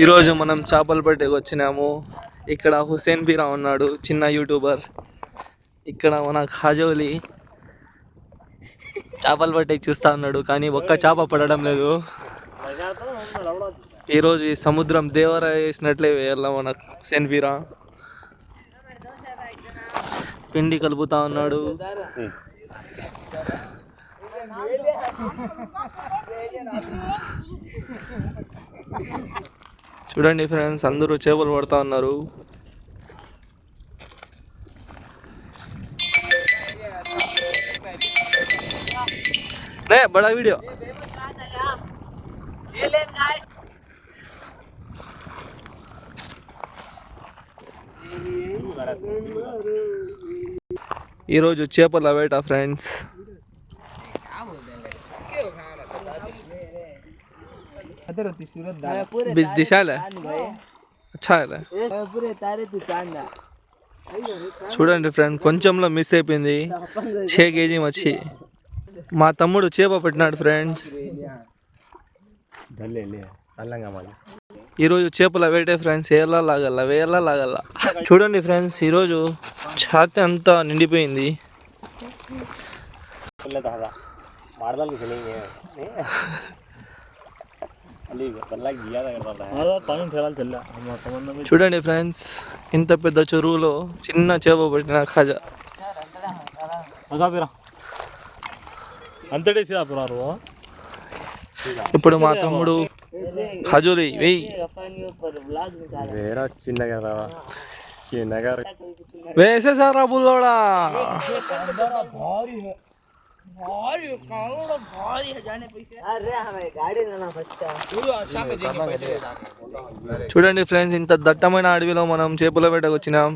ఈరోజు మనం చేపలు పట్టేకి వచ్చినాము. ఇక్కడ హుసేన్ బీరా ఉన్నాడు, చిన్న యూట్యూబర్. ఇక్కడ మన ఖాజోలి చేపలు పట్టేకి చూస్తూ ఉన్నాడు, కానీ ఒక్క చేప పడడం లేదు. ఈరోజు ఈ సముద్రం దేవర వేసినట్లే వేయాల మన హుసేన్ బీరా. పిండి కలుపుతా ఉన్నాడు. చూడండి ఫ్రెండ్స్, అందరూ చేపలు పడతా ఉన్నారు. బడా వీడియో. ఈరోజు చేపల వేట ఫ్రెండ్స్. చూడండి ఫ్రెండ్, కొంచెంలో మిస్ అయిపోయింది. 6 kg మచ్చి. మా తమ్ముడు చేప పెట్టినాడు ఫ్రెండ్స్. ఈరోజు చేపల వేటే ఫ్రెండ్స్. వేయాలా లాగల. చూడండి ఫ్రెండ్స్, ఈరోజు ఛాతి అంతా నిండిపోయింది. చూడండి ఫ్రెండ్స్, ఇంత పెద్ద చెరువులో చిన్న చేప పట్టిన ఖాజా. ఇప్పుడు మా తమ్ముడు ఖాజోలి వెయ్యి వేసేసారా బుల్లోడా. చూడండి ఫ్రెండ్స్, ఇంత దట్టమైన అడవిలో మనం చేపల వేటకు వచ్చినాం.